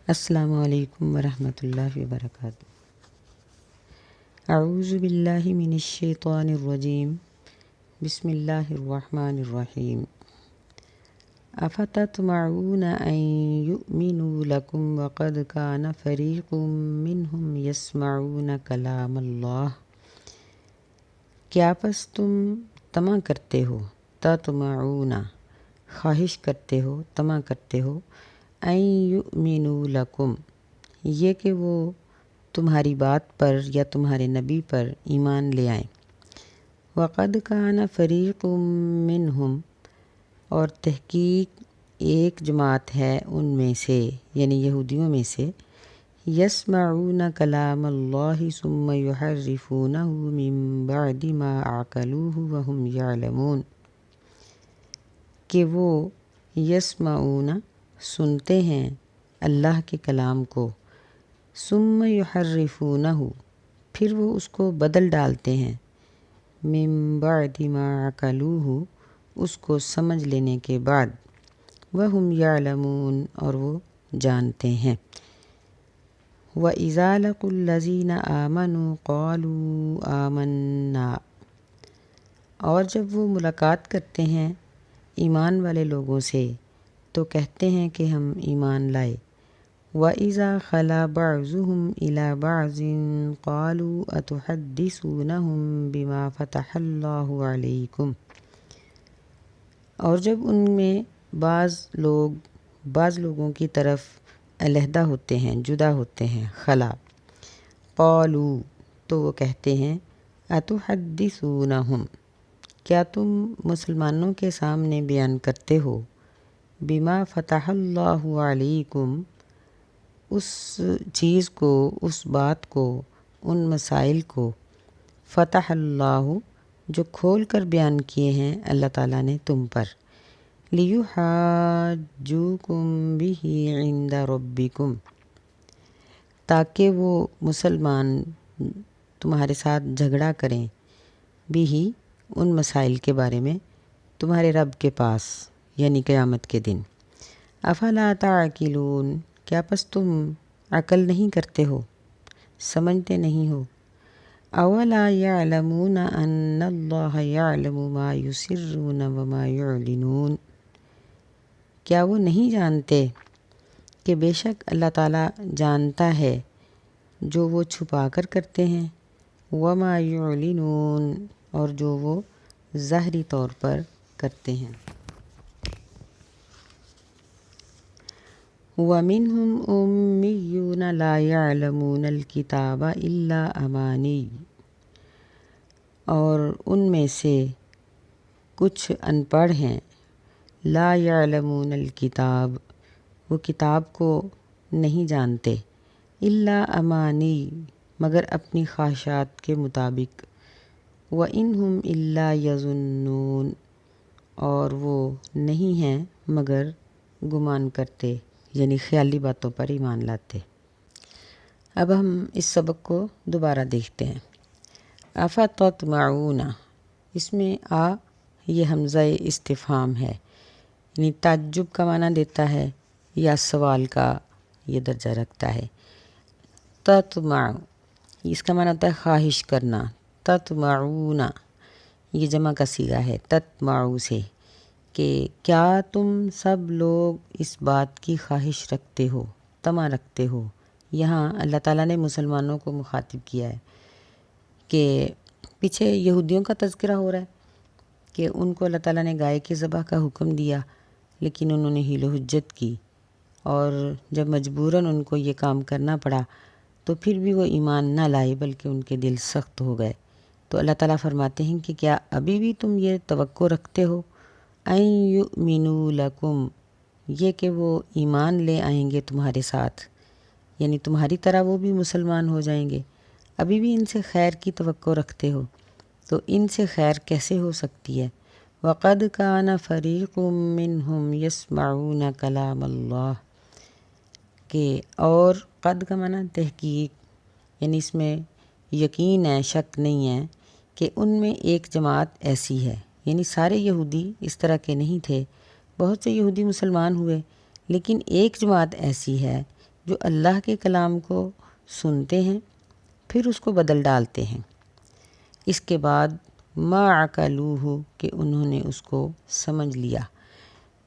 السلام علیکم ورحمۃ اللہ وبرکاتہ۔ اعوذ باللہ من الشیطان الرجیم، بسم اللہ الرحمن الرحیم۔ افتطمعون ان یؤمنوا لکم وقد کان فریق منہم یسمعون کلام اللہ۔ کیا پس تم طمع کرتے ہو، تطمعون خواہش کرتے ہو، طمع کرتے ہو، ان یؤمنوا لکم یہ کہ وہ تمہاری بات پر یا تمہارے نبی پر ایمان لے آئیں۔ وقد کان فریق منہم اور تحقیق ایک جماعت ہے ان میں سے یعنی یہودیوں میں سے، یسمعون کلام اللہ ثم یحرفونہ من بعد ما عقلوہ وہم یعلمون، کہ وہ یسمعون سنتے ہیں اللہ کے کلام کو، ثم یحرفونہ پھر وہ اس کو بدل ڈالتے ہیں، من بعد ما عقلوہ اس کو سمجھ لینے کے بعد، وہم یعلمون اور وہ جانتے ہیں۔ وَإِذَا لَقُوا الَّذِينَ آمَنُوا قَالُوا آمَنَّا اور جب وہ ملاقات کرتے ہیں ایمان والے لوگوں سے تو کہتے ہیں کہ ہم ایمان لائے۔ وَإِذَا خَلَا بَعْضُهُمْ إِلَى بَعْضٍ قَالُوا أَتُحَدِّثُونَهُمْ بِمَا فَتَحَ اللَّهُ عَلَيْكُمْ اور جب ان میں بعض لوگوں کی طرف علیحدہ ہوتے ہیں، جدا ہوتے ہیں، خلا، قالوا تو وہ کہتے ہیں، أَتُحَدِّثُونَهُمْ کیا تم مسلمانوں کے سامنے بیان کرتے ہو، بما فتح اللہ علیکم اس چیز کو، اس بات کو، ان مسائل کو، فتح اللہ جو کھول کر بیان کیے ہیں اللہ تعالیٰ نے تم پر، لیحاجوکم بہ عند ربکم تاکہ وہ مسلمان تمہارے ساتھ جھگڑا کریں، بہ ان مسائل کے بارے میں تمہارے رب کے پاس یعنی قیامت کے دن۔ افلا تعقلون کیا پس تم عقل نہیں کرتے ہو، سمجھتے نہیں ہو۔ اولا یعلمون ان اللہ یعلم ما یسرون وما یعلنون کیا وہ نہیں جانتے کہ بے شک اللہ تعالیٰ جانتا ہے جو وہ چھپا کر کرتے ہیں، وما یعلنون اور جو وہ ظاہری طور پر کرتے ہیں۔ وَمِنْهُمْ أُمِّيُّونَ لَا يَعْلَمُونَ الْكِتَابَ إِلَّا أَمَانِيَّ اور ان میں سے کچھ ان پڑھ ہیں، لا يعلمون الکتاب وہ کتاب کو نہیں جانتے، الا امانی مگر اپنی خواہشات کے مطابق، وَإِنْهُمْ إِلَّا يَظُنُّونَ اور وہ نہیں ہیں مگر گمان کرتے یعنی خیالی باتوں پر ایمان لاتے۔ اب ہم اس سبق کو دوبارہ دیکھتے ہیں۔ افتطمعون اس میں یہ حمزہ استفہام ہے یعنی تعجب کا معنی دیتا ہے یا سوال کا یہ درجہ رکھتا ہے۔ تطمع اس کا معنی ہوتا ہے خواہش کرنا، تطمعون یہ جمع کا صیغہ ہے تطمعو سے، کہ کیا تم سب لوگ اس بات کی خواہش رکھتے ہو، طمع رکھتے ہو۔ یہاں اللہ تعالیٰ نے مسلمانوں کو مخاطب کیا ہے کہ پیچھے یہودیوں کا تذکرہ ہو رہا ہے کہ ان کو اللہ تعالیٰ نے گائے کے ذبح کا حکم دیا لیکن انہوں نے حیل و حجت کی، اور جب مجبوراً ان کو یہ کام کرنا پڑا تو پھر بھی وہ ایمان نہ لائے بلکہ ان کے دل سخت ہو گئے۔ تو اللہ تعالیٰ فرماتے ہیں کہ کیا ابھی بھی تم یہ توقع رکھتے ہو، ان یؤمنوا لکم یہ کہ وہ ایمان لے آئیں گے تمہارے ساتھ، یعنی تمہاری طرح وہ بھی مسلمان ہو جائیں گے، ابھی بھی ان سے خیر کی توقع رکھتے ہو، تو ان سے خیر کیسے ہو سکتی ہے۔ وَقَدْ كَانَ فَرِيقٌ مِّنْهُمْ يَسْمَعُونَ كَلَامَ اللَّهِ کہ اور قد کا معنی تحقیق یعنی اس میں یقین ہے، شک نہیں ہے کہ ان میں ایک جماعت ایسی ہے، یعنی سارے یہودی اس طرح کے نہیں تھے، بہت سے یہودی مسلمان ہوئے لیکن ایک جماعت ایسی ہے جو اللہ کے کلام کو سنتے ہیں پھر اس کو بدل ڈالتے ہیں۔ اس کے بعد ما عقلوہ کہ انہوں نے اس کو سمجھ لیا۔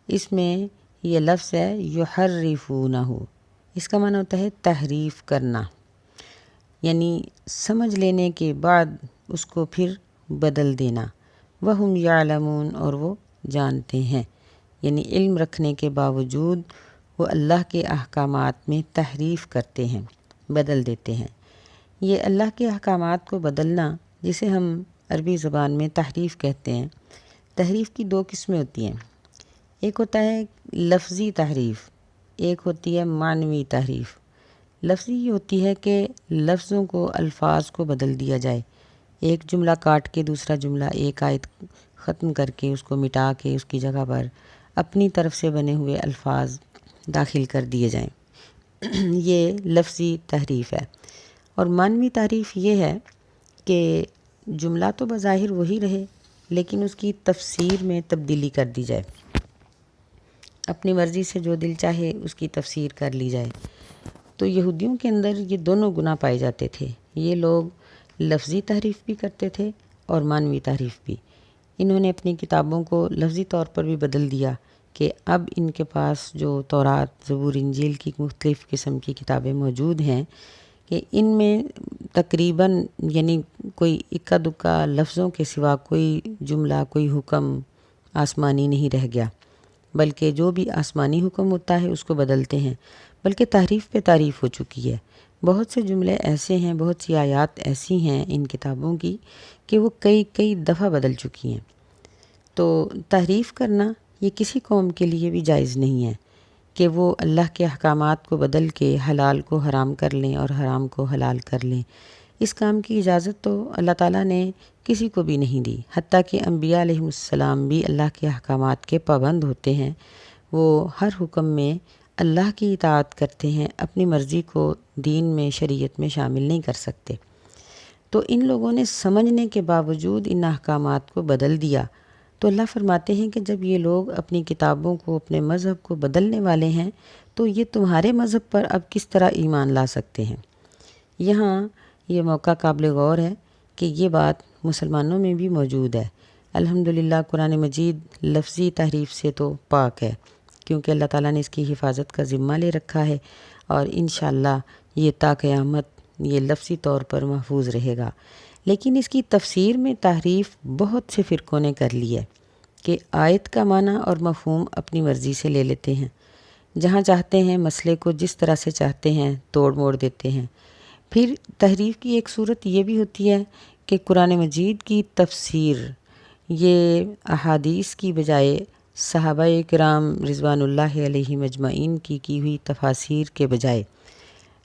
اس میں یہ لفظ ہے یحرفونہ، اس کا معنی ہوتا ہے تحریف کرنا، یعنی سمجھ لینے کے بعد اس کو پھر بدل دینا۔ وہم یعلمون اور وہ جانتے ہیں، یعنی علم رکھنے کے باوجود وہ اللہ کے احکامات میں تحریف کرتے ہیں، بدل دیتے ہیں۔ یہ اللہ کے احکامات کو بدلنا، جسے ہم عربی زبان میں تحریف کہتے ہیں، تحریف کی دو قسمیں ہوتی ہیں۔ ایک ہوتا ہے لفظی تحریف، ایک ہوتی ہے معنوی تحریف۔ لفظی یہ ہوتی ہے کہ لفظوں کو، الفاظ کو بدل دیا جائے، ایک جملہ کاٹ کے دوسرا جملہ، ایک آیت ختم کر کے اس کو مٹا کے اس کی جگہ پر اپنی طرف سے بنے ہوئے الفاظ داخل کر دیے جائیں، یہ لفظی تحریف ہے۔ اور معنوی تحریف یہ ہے کہ جملہ تو بظاہر وہی رہے لیکن اس کی تفسیر میں تبدیلی کر دی جائے، اپنی مرضی سے جو دل چاہے اس کی تفسیر کر لی جائے۔ تو یہودیوں کے اندر یہ دونوں گناہ پائے جاتے تھے، یہ لوگ لفظی تحریف بھی کرتے تھے اور معنوی تحریف بھی۔ انہوں نے اپنی کتابوں کو لفظی طور پر بھی بدل دیا کہ اب ان کے پاس جو تورات، زبور، انجیل کی مختلف قسم کی کتابیں موجود ہیں کہ ان میں تقریباً یعنی کوئی اکا دکا لفظوں کے سوا کوئی جملہ، کوئی حکم آسمانی نہیں رہ گیا، بلکہ جو بھی آسمانی حکم ہوتا ہے اس کو بدلتے ہیں، بلکہ تعریف پہ تعریف ہو چکی ہے۔ بہت سے جملے ایسے ہیں، بہت سی آیات ایسی ہیں ان کتابوں کی کہ وہ کئی دفعہ بدل چکی ہیں۔ تو تحریف کرنا یہ کسی قوم کے لیے بھی جائز نہیں ہے کہ وہ اللہ کے احکامات کو بدل کے حلال کو حرام کر لیں اور حرام کو حلال کر لیں۔ اس کام کی اجازت تو اللہ تعالیٰ نے کسی کو بھی نہیں دی، حتیٰ کہ انبیاء علیہم السلام بھی اللہ کے احکامات کے پابند ہوتے ہیں، وہ ہر حکم میں اللہ کی اطاعت کرتے ہیں، اپنی مرضی کو دین میں، شریعت میں شامل نہیں کر سکتے۔ تو ان لوگوں نے سمجھنے کے باوجود ان احکامات کو بدل دیا۔ تو اللہ فرماتے ہیں کہ جب یہ لوگ اپنی کتابوں کو، اپنے مذہب کو بدلنے والے ہیں تو یہ تمہارے مذہب پر اب کس طرح ایمان لا سکتے ہیں؟ یہاں یہ موقع قابل غور ہے کہ یہ بات مسلمانوں میں بھی موجود ہے۔ الحمدللہ قرآن مجید لفظی تحریف سے تو پاک ہے، کیونکہ اللہ تعالیٰ نے اس کی حفاظت کا ذمہ لے رکھا ہے، اور انشاءاللہ یہ تا قیامت یہ لفظی طور پر محفوظ رہے گا۔ لیکن اس کی تفسیر میں تحریف بہت سے فرقوں نے کر لی ہے کہ آیت کا معنی اور مفہوم اپنی مرضی سے لے لیتے ہیں، جہاں چاہتے ہیں مسئلے کو جس طرح سے چاہتے ہیں توڑ موڑ دیتے ہیں۔ پھر تحریف کی ایک صورت یہ بھی ہوتی ہے کہ قرآن مجید کی تفسیر یہ احادیث کی بجائے صحابہ کرام رضوان اللہ علیہم اجمعین کی ہوئی تفاسیر کے بجائے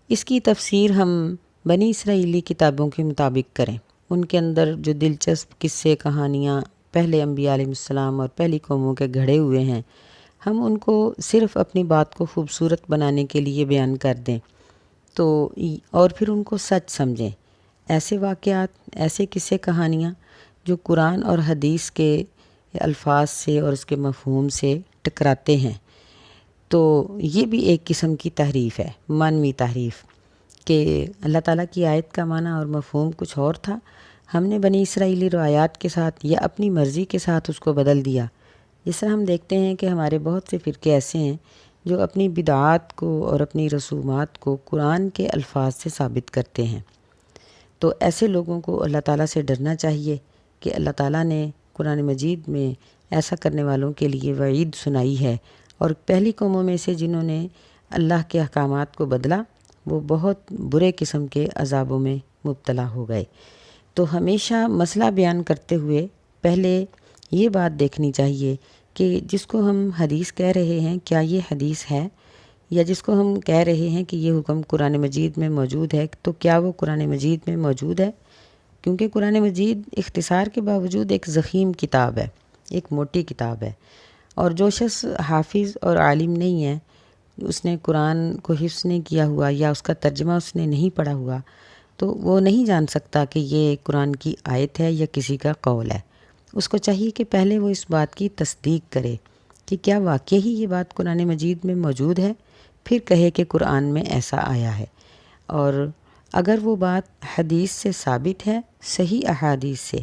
اس کی تفسیر ہم بنی اسرائیلی کتابوں کے مطابق کریں، ان کے اندر جو دلچسپ قصے، کہانیاں پہلے انبیاء علیہ السلام اور پہلی قوموں کے گھڑے ہوئے ہیں، ہم ان کو صرف اپنی بات کو خوبصورت بنانے کے لیے بیان کر دیں تو اور پھر ان کو سچ سمجھیں۔ ایسے واقعات، ایسے قصے، کہانیاں جو قرآن اور حدیث کے الفاظ سے اور اس کے مفہوم سے ٹکراتے ہیں، تو یہ بھی ایک قسم کی تحریف ہے، معنوی تحریف، کہ اللہ تعالیٰ کی آیت کا معنی اور مفہوم کچھ اور تھا، ہم نے بنی اسرائیلی روایات کے ساتھ یا اپنی مرضی کے ساتھ اس کو بدل دیا۔ جس طرح ہم دیکھتے ہیں کہ ہمارے بہت سے فرقے ایسے ہیں جو اپنی بدعات کو اور اپنی رسومات کو قرآن کے الفاظ سے ثابت کرتے ہیں۔ تو ایسے لوگوں کو اللہ تعالیٰ سے ڈرنا چاہیے کہ اللہ تعالیٰ نے قرآن مجید میں ایسا کرنے والوں کے لیے وعید سنائی ہے، اور پہلی قوموں میں سے جنہوں نے اللہ کے احکامات کو بدلا وہ بہت برے قسم کے عذابوں میں مبتلا ہو گئے۔ تو ہمیشہ مسئلہ بیان کرتے ہوئے پہلے یہ بات دیکھنی چاہیے کہ جس کو ہم حدیث کہہ رہے ہیں کیا یہ حدیث ہے، یا جس کو ہم کہہ رہے ہیں کہ یہ حکم قرآن مجید میں موجود ہے تو کیا وہ قرآن مجید میں موجود ہے؟ کیونکہ قرآن مجید اختصار کے باوجود ایک ضخیم کتاب ہے، ایک موٹی کتاب ہے، اور جو شخص حافظ اور عالم نہیں ہے، اس نے قرآن کو حفظ نہیں کیا ہوا یا اس کا ترجمہ اس نے نہیں پڑھا ہوا، تو وہ نہیں جان سکتا کہ یہ قرآن کی آیت ہے یا کسی کا قول ہے۔ اس کو چاہیے کہ پہلے وہ اس بات کی تصدیق کرے کہ کیا واقعی ہی یہ بات قرآن مجید میں موجود ہے، پھر کہے کہ قرآن میں ایسا آیا ہے، اور اگر وہ بات حدیث سے ثابت ہے، صحیح احادیث سے،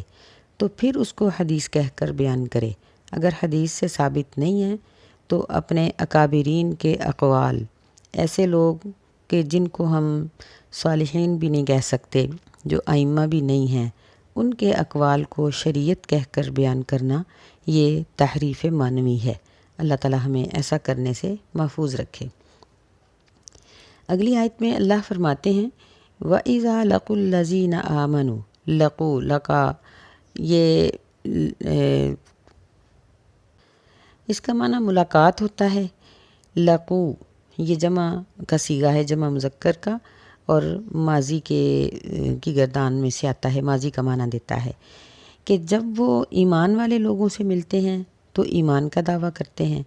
تو پھر اس کو حدیث کہہ کر بیان کرے۔ اگر حدیث سے ثابت نہیں ہے تو اپنے اکابرین کے اقوال، ایسے لوگ کہ جن کو ہم صالحین بھی نہیں کہہ سکتے، جو ائمہ بھی نہیں ہیں، ان کے اقوال کو شریعت کہہ کر بیان کرنا، یہ تحریف معنوی ہے۔ اللہ تعالی ہمیں ایسا کرنے سے محفوظ رکھے۔ اگلی آیت میں اللہ فرماتے ہیں وَإِذَا لَقُوا الَّذِينَ آمَنُوا، لقو لقا، یہ اس کا معنی ملاقات ہوتا ہے۔ لقو یہ جمع کا صیغہ ہے، جمع مذکر کا، اور ماضی کی گردان میں سے آتا ہے، ماضی کا معنی دیتا ہے کہ جب وہ ایمان والے لوگوں سے ملتے ہیں تو ایمان کا دعویٰ کرتے ہیں۔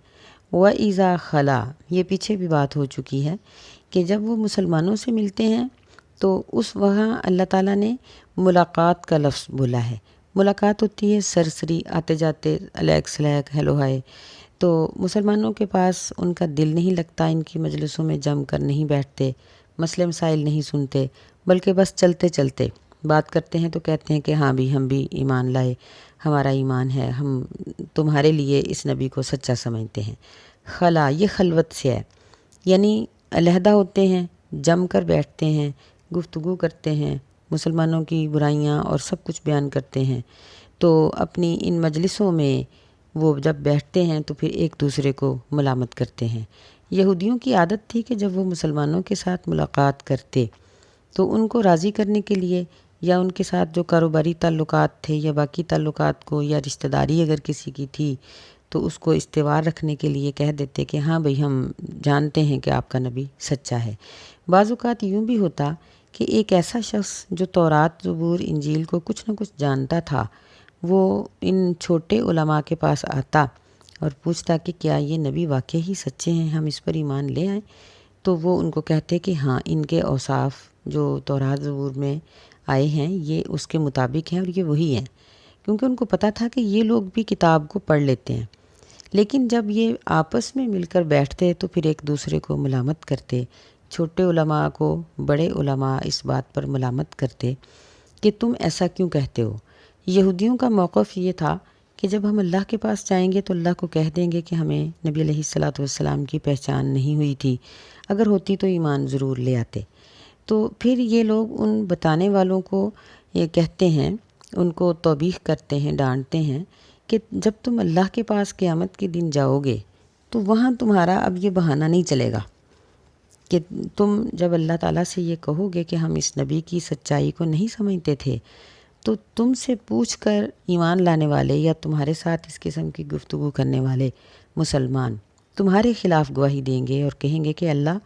وَإِذَا خَلَا، یہ پیچھے بھی بات ہو چکی ہے کہ جب وہ مسلمانوں سے ملتے ہیں تو اس وہاں اللہ تعالیٰ نے ملاقات کا لفظ بولا ہے۔ ملاقات ہوتی ہے سرسری، آتے جاتے، علیک سلیک، ہیلو ہائے۔ تو مسلمانوں کے پاس ان کا دل نہیں لگتا، ان کی مجلسوں میں جم کر نہیں بیٹھتے، مسئلے مسائل نہیں سنتے، بلکہ بس چلتے چلتے بات کرتے ہیں تو کہتے ہیں کہ ہاں بھی ہم بھی ایمان لائے، ہمارا ایمان ہے، ہم تمہارے لیے اس نبی کو سچا سمجھتے ہیں۔ خلا یہ خلوت سے ہے، یعنی علیحدہ ہوتے ہیں، جم کر بیٹھتے ہیں، گفتگو کرتے ہیں، مسلمانوں کی برائیاں اور سب کچھ بیان کرتے ہیں۔ تو اپنی ان مجلسوں میں وہ جب بیٹھتے ہیں تو پھر ایک دوسرے کو ملامت کرتے ہیں۔ یہودیوں کی عادت تھی کہ جب وہ مسلمانوں کے ساتھ ملاقات کرتے تو ان کو راضی کرنے کے لیے، یا ان کے ساتھ جو کاروباری تعلقات تھے یا باقی تعلقات کو، یا رشتہ داری اگر کسی کی تھی تو اس کو استوار رکھنے کے لیے کہہ دیتے کہ ہاں بھئی ہم جانتے ہیں کہ آپ کا نبی سچا ہے۔ بعض اوقات یوں بھی ہوتا کہ ایک ایسا شخص جو تورات، زبور، انجیل کو کچھ نہ کچھ جانتا تھا، وہ ان چھوٹے علماء کے پاس آتا اور پوچھتا کہ کیا یہ نبی واقعی ہی سچے ہیں، ہم اس پر ایمان لے آئیں؟ تو وہ ان کو کہتے کہ ہاں ان کے اوصاف جو تورات زبور میں آئے ہیں یہ اس کے مطابق ہیں اور یہ وہی ہیں، کیونکہ ان کو پتہ تھا کہ یہ لوگ بھی کتاب کو پڑھ لیتے ہیں۔ لیکن جب یہ آپس میں مل کر بیٹھتے تو پھر ایک دوسرے کو ملامت کرتے، چھوٹے علماء کو بڑے علماء اس بات پر ملامت کرتے کہ تم ایسا کیوں کہتے ہو۔ یہودیوں کا موقف یہ تھا کہ جب ہم اللہ کے پاس جائیں گے تو اللہ کو کہہ دیں گے کہ ہمیں نبی علیہ الصلاۃ والسلام کی پہچان نہیں ہوئی تھی، اگر ہوتی تو ایمان ضرور لے آتے۔ تو پھر یہ لوگ ان بتانے والوں کو یہ کہتے ہیں، ان کو توبیخ کرتے ہیں، ڈانٹتے ہیں کہ جب تم اللہ کے پاس قیامت کے دن جاؤ گے تو وہاں تمہارا اب یہ بہانہ نہیں چلے گا کہ تم جب اللہ تعالیٰ سے یہ کہو گے کہ ہم اس نبی کی سچائی کو نہیں سمجھتے تھے، تو تم سے پوچھ کر ایمان لانے والے یا تمہارے ساتھ اس قسم کی گفتگو کرنے والے مسلمان تمہارے خلاف گواہی دیں گے اور کہیں گے کہ اللہ،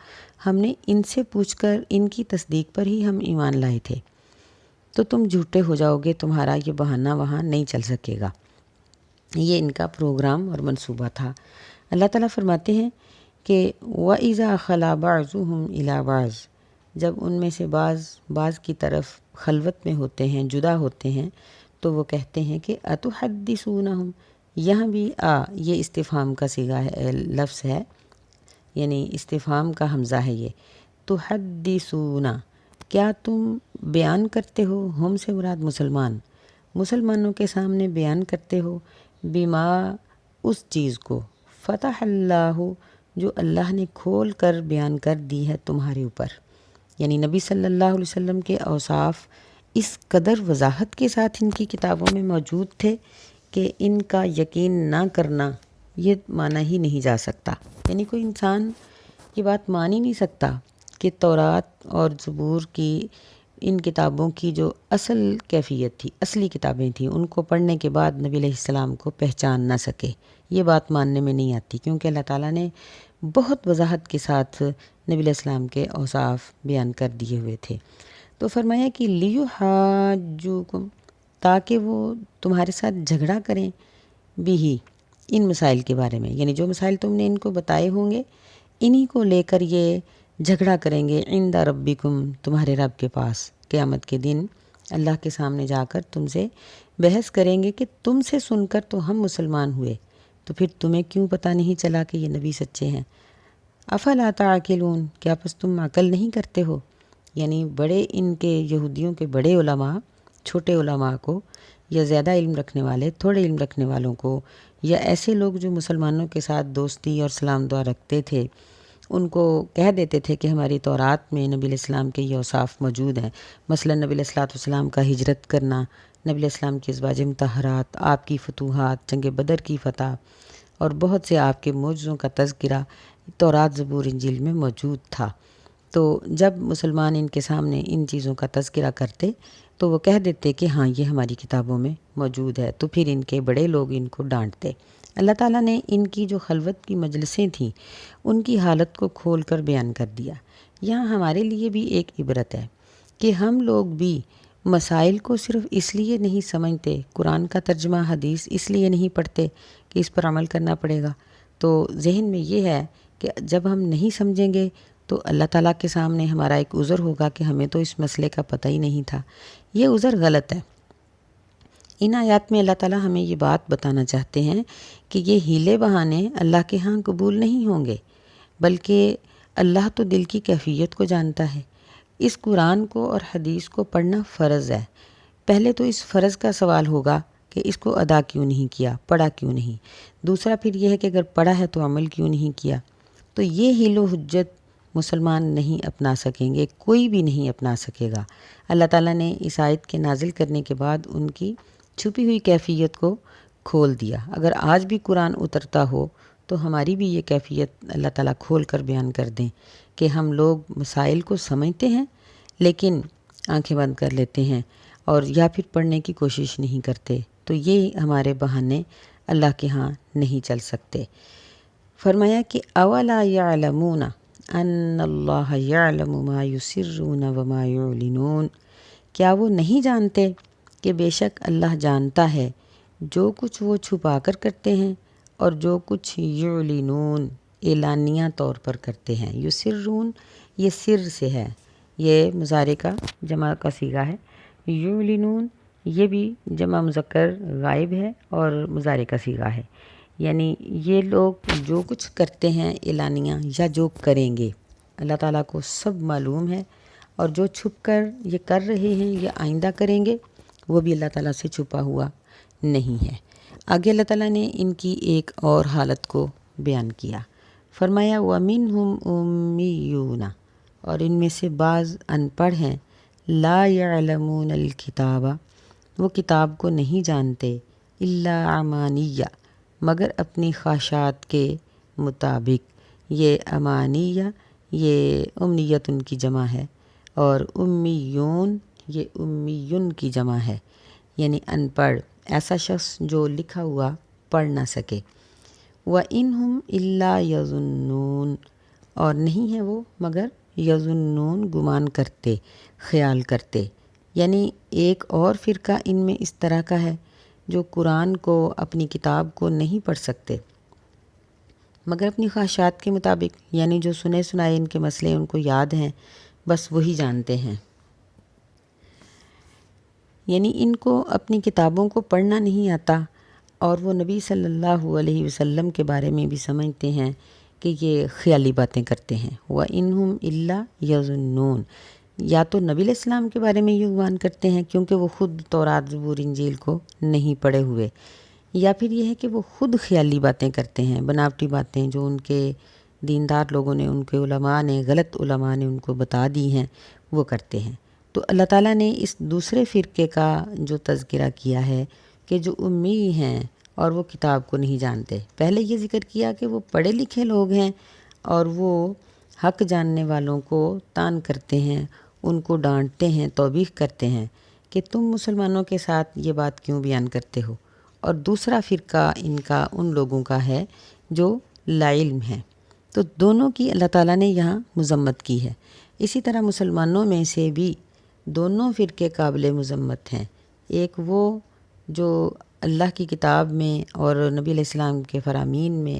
ہم نے ان سے پوچھ کر ان کی تصدیق پر ہی ہم ایمان لائے تھے، تو تم جھوٹے ہو جاؤ گے، تمہارا یہ بہانہ وہاں نہیں چل سکے گا۔ یہ ان کا پروگرام اور منصوبہ تھا۔ اللہ تعالیٰ فرماتے ہیں کہ وَإِذَا خَلَا بَعْضُهُمْ إِلَى بَعْضٍ، جب ان میں سے بعض کی طرف خلوت میں ہوتے ہیں، جدا ہوتے ہیں، تو وہ کہتے ہیں کہ أَتُحَدِّثُونَهُمْ، یہاں بھی یہ استفہام کا صیغہ ہے، لفظ ہے، یعنی استفہام کا حمزہ ہے یہ۔ تحدثون، کیا تم بیان کرتے ہو، ہم سے مراد مسلمانوں کے سامنے بیان کرتے ہو، بما، اس چیز کو، فتح اللہ، جو اللہ نے کھول کر بیان کر دی ہے تمہارے اوپر۔ یعنی نبی صلی اللہ علیہ وسلم کے اوصاف اس قدر وضاحت کے ساتھ ان کی کتابوں میں موجود تھے کہ ان کا یقین نہ کرنا یہ مانا ہی نہیں جا سکتا۔ یعنی کوئی انسان یہ بات مان ہی نہیں سکتا کہ تورات اور زبور کی ان کتابوں کی جو اصل کیفیت تھی، اصلی کتابیں تھیں، ان کو پڑھنے کے بعد نبی علیہ السلام کو پہچان نہ سکے۔ یہ بات ماننے میں نہیں آتی، کیونکہ اللہ تعالیٰ نے بہت وضاحت کے ساتھ نبی علیہ السلام کے اوصاف بیان کر دیے ہوئے تھے۔ تو فرمایا کہ لیحاجوکم، تاکہ وہ تمہارے ساتھ جھگڑا کریں، بھی ان مسائل کے بارے میں، یعنی جو مسائل تم نے ان کو بتائے ہوں گے انہی کو لے کر یہ جھگڑا کریں گے، عند ربکم، تمہارے رب کے پاس، قیامت کے دن اللہ کے سامنے جا کر تم سے بحث کریں گے کہ تم سے سن کر تو ہم مسلمان ہوئے، تو پھر تمہیں کیوں پتہ نہیں چلا کہ یہ نبی سچے ہیں؟ افلا تعقلون، کیا پس تم عقل نہیں کرتے ہو؟ یعنی بڑے ان کے یہودیوں کے بڑے علماء چھوٹے علماء کو، یا زیادہ علم رکھنے والے تھوڑے علم رکھنے والوں کو، یا ایسے لوگ جو مسلمانوں کے ساتھ دوستی اور سلام دعا رکھتے تھے، ان کو کہہ دیتے تھے کہ ہماری تورات میں نبی علیہ السلام کے یہ اوصاف موجود ہیں، مثلا نبی علیہ السلام کا ہجرت کرنا، نبی علیہ السلام کی ازواج مطہرات، آپ کی فتوحات، جنگ بدر کی فتح اور بہت سے آپ کے معجزوں کا تذکرہ تورات زبور انجیل میں موجود تھا۔ تو جب مسلمان ان کے سامنے ان چیزوں کا تذکرہ کرتے تو وہ کہہ دیتے کہ ہاں یہ ہماری کتابوں میں موجود ہے، تو پھر ان کے بڑے لوگ ان کو ڈانٹتے۔ اللہ تعالیٰ نے ان کی جو خلوت کی مجلسیں تھیں ان کی حالت کو کھول کر بیان کر دیا۔ یہاں ہمارے لیے بھی ایک عبرت ہے کہ ہم لوگ بھی مسائل کو صرف اس لیے نہیں سمجھتے، قرآن کا ترجمہ حدیث اس لیے نہیں پڑھتے کہ اس پر عمل کرنا پڑے گا، تو ذہن میں یہ ہے کہ جب ہم نہیں سمجھیں گے تو اللہ تعالیٰ کے سامنے ہمارا ایک عذر ہوگا کہ ہمیں تو اس مسئلے کا پتہ ہی نہیں تھا۔ یہ عذر غلط ہے۔ ان آیات میں اللہ تعالیٰ ہمیں یہ بات بتانا چاہتے ہیں کہ یہ ہیلے بہانے اللہ کے ہاں قبول نہیں ہوں گے، بلکہ اللہ تو دل کی کیفیت کو جانتا ہے۔ اس قرآن کو اور حدیث کو پڑھنا فرض ہے۔ پہلے تو اس فرض کا سوال ہوگا کہ اس کو ادا کیوں نہیں کیا، پڑھا کیوں نہیں۔ دوسرا پھر یہ ہے کہ اگر پڑھا ہے تو عمل کیوں نہیں کیا۔ تو یہ حیل و حجت مسلمان نہیں اپنا سکیں گے، کوئی بھی نہیں اپنا سکے گا۔ اللہ تعالیٰ نے اس آیت کے نازل کرنے کے بعد ان کی چھپی ہوئی کیفیت کو کھول دیا۔ اگر آج بھی قرآن اترتا ہو تو ہماری بھی یہ کیفیت اللہ تعالیٰ کھول کر بیان کر دیں کہ ہم لوگ مسائل کو سمجھتے ہیں لیکن آنکھیں بند کر لیتے ہیں اور یا پھر پڑھنے کی کوشش نہیں کرتے، تو یہ ہمارے بہانے اللہ کے ہاں نہیں چل سکتے۔ فرمایا کہ اولا یعلمون ان اللہ یعلم ما یسرون وما یعلنون، کیا وہ نہیں جانتے کہ بے شک اللہ جانتا ہے جو کچھ وہ چھپا کر کرتے ہیں اور جو کچھ یعلنون اعلانیہ طور پر کرتے ہیں۔ یسرون یہ سر سے ہے، یہ مضارع کا جمع کا صیغہ ہے۔ یعلنون یہ بھی جمع مذکر غائب ہے اور مضارع کا صیغہ ہے، یعنی یہ لوگ جو کچھ کرتے ہیں اعلانیہ یا جو کریں گے اللہ تعالیٰ کو سب معلوم ہے، اور جو چھپ کر یہ کر رہے ہیں یا آئندہ کریں گے وہ بھی اللہ تعالیٰ سے چھپا ہوا نہیں ہے۔ آگے اللہ تعالیٰ نے ان کی ایک اور حالت کو بیان کیا، فرمایا وَمِنْهُمْ أُمِّيُّونَ، اور ان میں سے بعض ان پڑھ ہیں، لا يعلمون الکتاب، وہ کتاب کو نہیں جانتے، الا امانیہ، مگر اپنی خواہشات کے مطابق۔ یہ امانیہ یہ امنیت ان کی جمع ہے، اور امیون یہ امیون کی جمع ہے، یعنی ان پڑھ، ایسا شخص جو لکھا ہوا پڑھ نہ سکے۔ وَإِنْهُمْ إِلَّا يَظُنُّونَ، اور نہیں ہے وہ مگر یظنون گمان کرتے، خیال کرتے۔ یعنی ایک اور فرقہ ان میں اس طرح کا ہے جو قرآن کو اپنی کتاب کو نہیں پڑھ سکتے مگر اپنی خواہشات کے مطابق، یعنی جو سنے سنائے ان کے مسئلے ان کو یاد ہیں بس وہی جانتے ہیں، یعنی ان کو اپنی کتابوں کو پڑھنا نہیں آتا، اور وہ نبی صلی اللہ علیہ وسلم کے بارے میں بھی سمجھتے ہیں کہ یہ خیالی باتیں کرتے ہیں۔ وَإِنْهُمْ إِلَّا يَظُنُّونَ، یا تو نبی علیہ السلام کے بارے میں یہ گمان کرتے ہیں کیونکہ وہ خود تورات زبور انجیل کو نہیں پڑھے ہوئے، یا پھر یہ ہے کہ وہ خود خیالی باتیں کرتے ہیں، بناوٹی باتیں جو ان کے دیندار لوگوں نے، ان کے علماء نے، غلط علماء نے ان کو بتا دی ہیں، وہ کرتے ہیں۔ تو اللہ تعالیٰ نے اس دوسرے فرقے کا جو تذکرہ کیا ہے کہ جو امی ہیں اور وہ کتاب کو نہیں جانتے، پہلے یہ ذکر کیا کہ وہ پڑھے لکھے لوگ ہیں اور وہ حق جاننے والوں کو تان کرتے ہیں، ان کو ڈانٹتے ہیں، توبیخ کرتے ہیں کہ تم مسلمانوں کے ساتھ یہ بات کیوں بیان کرتے ہو۔ اور دوسرا فرقہ ان کا ان لوگوں کا ہے جو لا علم ہیں۔ تو دونوں کی اللہ تعالیٰ نے یہاں مذمت کی ہے۔ اسی طرح مسلمانوں میں سے بھی دونوں فرقے قابل مذمت ہیں، ایک وہ جو اللہ کی کتاب میں اور نبی علیہ السلام کے فرامین میں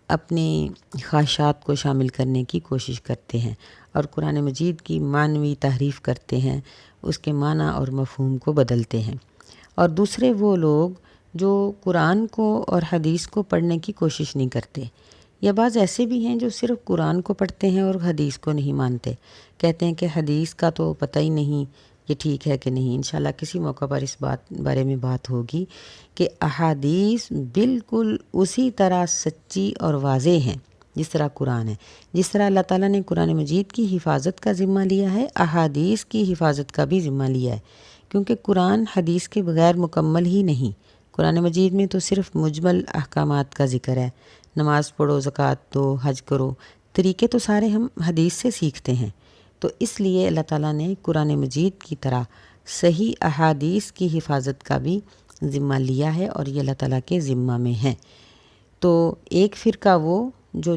اپنی خواہشات کو شامل کرنے کی کوشش کرتے ہیں اور قرآن مجید کی معنوی تحریف کرتے ہیں، اس کے معنی اور مفہوم کو بدلتے ہیں، اور دوسرے وہ لوگ جو قرآن کو اور حدیث کو پڑھنے کی کوشش نہیں کرتے، یا بعض ایسے بھی ہیں جو صرف قرآن کو پڑھتے ہیں اور حدیث کو نہیں مانتے، کہتے ہیں کہ حدیث کا تو پتہ ہی نہیں یہ ٹھیک ہے کہ نہیں۔ انشاءاللہ کسی موقع پر اس بارے میں بات ہوگی کہ احادیث بالکل اسی طرح سچی اور واضح ہیں جس طرح قرآن ہے۔ جس طرح اللہ تعالیٰ نے قرآن مجید کی حفاظت کا ذمہ لیا ہے، احادیث کی حفاظت کا بھی ذمہ لیا ہے، کیونکہ قرآن حدیث کے بغیر مکمل ہی نہیں۔ قرآن مجید میں تو صرف مجمل احکامات کا ذکر ہے، نماز پڑھو، زکوٰۃ دو، حج کرو، طریقے تو سارے ہم حدیث سے سیکھتے ہیں۔ تو اس لیے اللہ تعالیٰ نے قرآن مجید کی طرح صحیح احادیث کی حفاظت کا بھی ذمہ لیا ہے، اور یہ اللہ تعالیٰ کے ذمہ میں ہے۔ تو ایک فرقہ وہ جو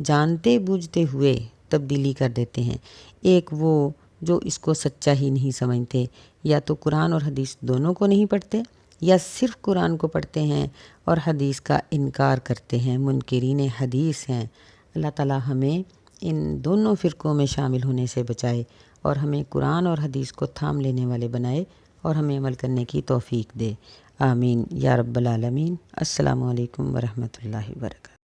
جانتے بوجھتے ہوئے تبدیلی کر دیتے ہیں، ایک وہ جو اس کو سچا ہی نہیں سمجھتے، یا تو قرآن اور حدیث دونوں کو نہیں پڑھتے، یا صرف قرآن کو پڑھتے ہیں اور حدیث کا انکار کرتے ہیں، منکرین حدیث ہیں۔ اللہ تعالیٰ ہمیں ان دونوں فرقوں میں شامل ہونے سے بچائے، اور ہمیں قرآن اور حدیث کو تھام لینے والے بنائے، اور ہمیں عمل کرنے کی توفیق دے۔ آمین یا رب العالمین۔ السلام علیکم ورحمۃ اللہ وبرکاتہ۔